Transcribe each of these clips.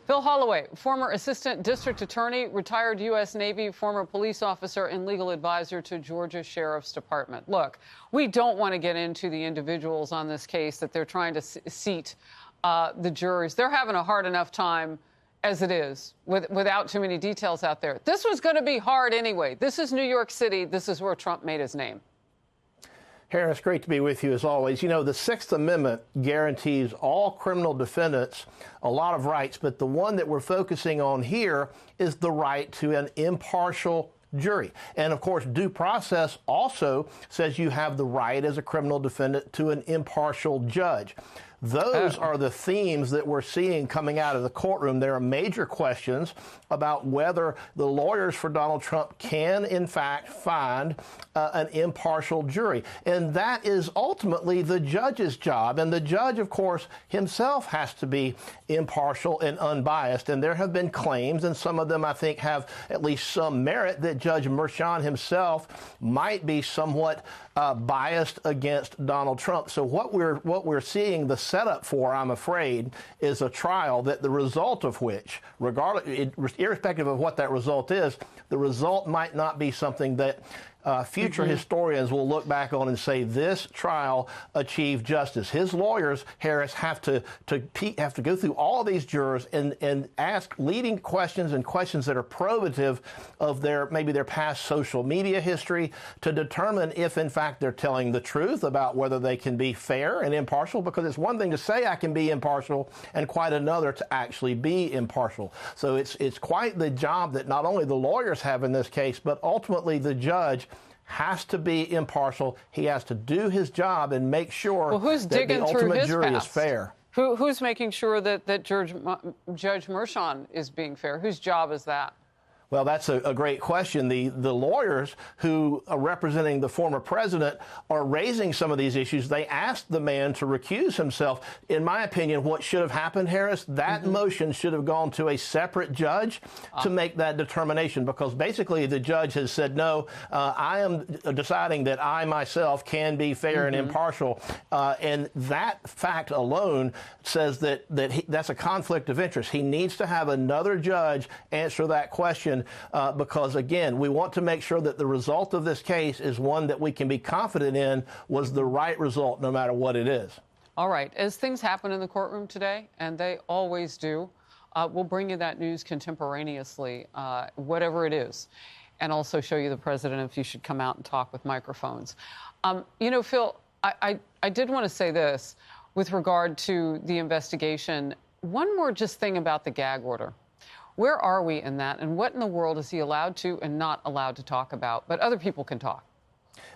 Phil Holloway, former assistant district attorney, retired U.S. Navy, former police officer, and legal advisor to Georgia Sheriff's Department. Look, we don't want to get into the individuals on this case that they're trying to seat the juries. They're having a hard enough time as it is without too many details out there. This was going to be hard anyway. This is New York City. This is where Trump made his name. Harris, great to be with you as always. You know, the Sixth Amendment guarantees all criminal defendants a lot of rights, but the one that we're focusing on here is the right to an impartial jury. And of course, due process also says you have the right as a criminal defendant to an impartial judge. Those are the themes that we're seeing coming out of the courtroom. There are major questions about whether the lawyers for Donald Trump can, in fact, find an impartial jury. And that is ultimately the judge's job. And the judge, of course, himself has to be impartial and unbiased. And there have been claims, and some of them, I think, have at least some merit, that Judge Merchan himself might be somewhat biased against Donald Trump. So what we're seeing the setup for, I'm afraid, is a trial that the result of which, irrespective of what that result is, the result might not be something that future historians will look back on and say this trial achieved justice. His lawyers, Harris, have to go through all of these jurors and ask leading questions and questions that are probative of maybe their past social media history to determine if, in fact, they're telling the truth about whether they can be fair and impartial, because it's one thing to say I can be impartial and quite another to actually be impartial. So it's quite the job that not only the lawyers have in this case, but ultimately the judge has to be impartial. He has to do his job and make sure that the ultimate jury is fair. Who's making sure that Judge Merchan is being fair? Whose job is that? Well, that's a great question. The lawyers who are representing the former president are raising some of these issues. They asked the man to recuse himself. In my opinion, what should have happened, Harris, that motion should have gone to a separate judge to make that determination, because basically the judge has said, no, I am deciding that I myself can be fair and impartial. And that fact alone says that's a conflict of interest. He needs to have another judge answer that question. Because, again, we want to make sure that the result of this case is one that we can be confident in was the right result, no matter what it is. All right. As things happen in the courtroom today, and they always do, we'll bring you that news contemporaneously, whatever it is, and also show you the president if you should come out and talk with microphones. You know, Phil, I did want to say this with regard to the investigation. One more just thing about the gag order. Where are we in that, and what in the world is he allowed to and not allowed to talk about? But other people can talk.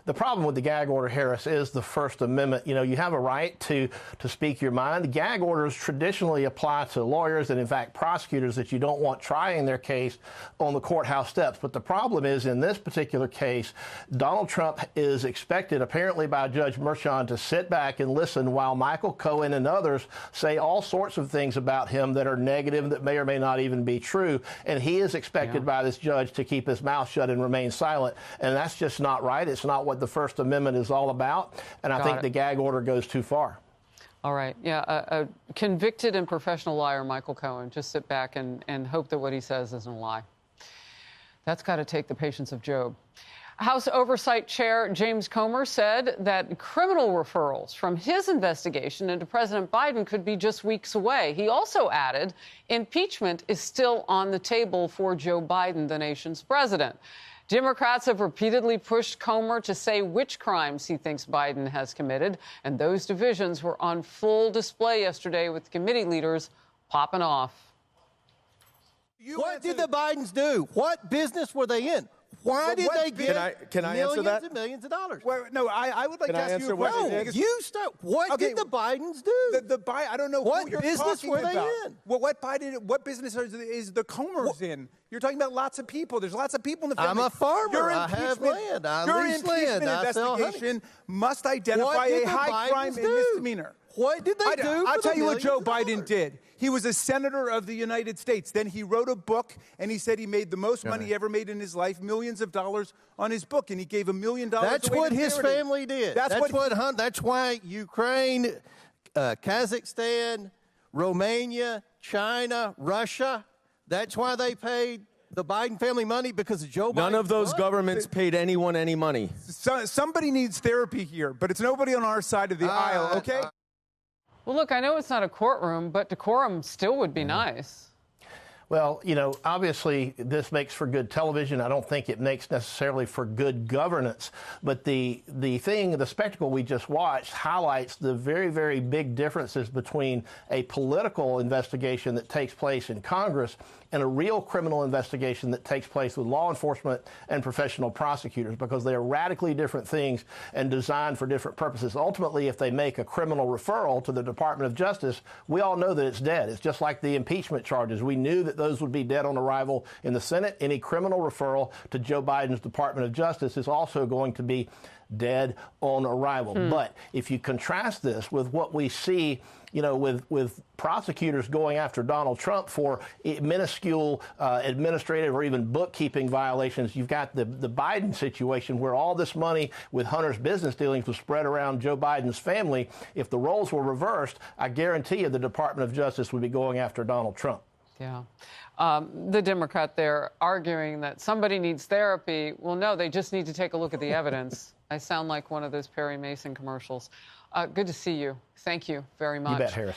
The problem with the gag order, Harris, is the First Amendment. You know, you have a right to speak your mind. The gag orders traditionally apply to lawyers and, in fact, prosecutors that you don't want trying their case on the courthouse steps. But the problem is, in this particular case, Donald Trump is expected, apparently by Judge Merchan, to sit back and listen while Michael Cohen and others say all sorts of things about him that are negative, that may or may not even be true. And he is expected by this judge to keep his mouth shut and remain silent. And that's just not right. It's not what the First Amendment is all about, and I think the gag order goes too far. All right. Yeah, a convicted and professional liar, Michael Cohen. Just sit back and hope that what he says isn't a lie. That's got to take the patience of Job. House Oversight Chair James Comer said that criminal referrals from his investigation into President Biden could be just weeks away. He also added impeachment is still on the table for Joe Biden, the nation's president. Democrats have repeatedly pushed Comer to say which crimes he thinks Biden has committed, and those divisions were on full display yesterday with committee leaders popping off. What did the Bidens do? What business were they in? Why did they get can I answer that? millions and millions of dollars? Well, no, I would like to ask you a question. No, you start. What did the Bidens do? I don't know what who you're business talking were they about. in? Well, what business is the Comers in? You're talking about lots of people. There's lots of people in the family. I'm a farmer. I have land. Your impeachment investigation must identify a high crime and misdemeanor. What did they do? I'll tell you what Joe Biden did. He was a senator of the United States. Then he wrote a book, and he said he made the most money he ever made in his life, millions of dollars on his book, and he gave $1 million That's away what to his charity. family did. That's why Ukraine, Kazakhstan, Romania, China, Russia. That's why they paid the Biden family money, because of Joe Biden. None of those governments paid anyone any money. Somebody needs therapy here, but it's nobody on our side of the aisle, okay? Well, look, I know it's not a courtroom, but decorum still would be nice. Well, you know, obviously this makes for good television. I don't think it makes necessarily for good governance. But the spectacle we just watched highlights the very, very big differences between a political investigation that takes place in Congress and a real criminal investigation that takes place with law enforcement and professional prosecutors, because they are radically different things and designed for different purposes. Ultimately, if they make a criminal referral to the Department of Justice, we all know that it's dead. It's just like the impeachment charges. We knew that those would be dead on arrival in the Senate. Any criminal referral to Joe Biden's Department of Justice is also going to be dead on arrival. But if you contrast this with what we see, you know, with prosecutors going after Donald Trump for minuscule administrative or even bookkeeping violations, you've got the Biden situation where all this money with Hunter's business dealings was spread around Joe Biden's family. If the roles were reversed, I guarantee you the Department of Justice would be going after Donald Trump. Yeah. The Democrat there arguing that somebody needs therapy. Well, no, they just need to take a look at the evidence. I sound like one of those Perry Mason commercials. Good to see you. Thank you very much. You bet, Harris.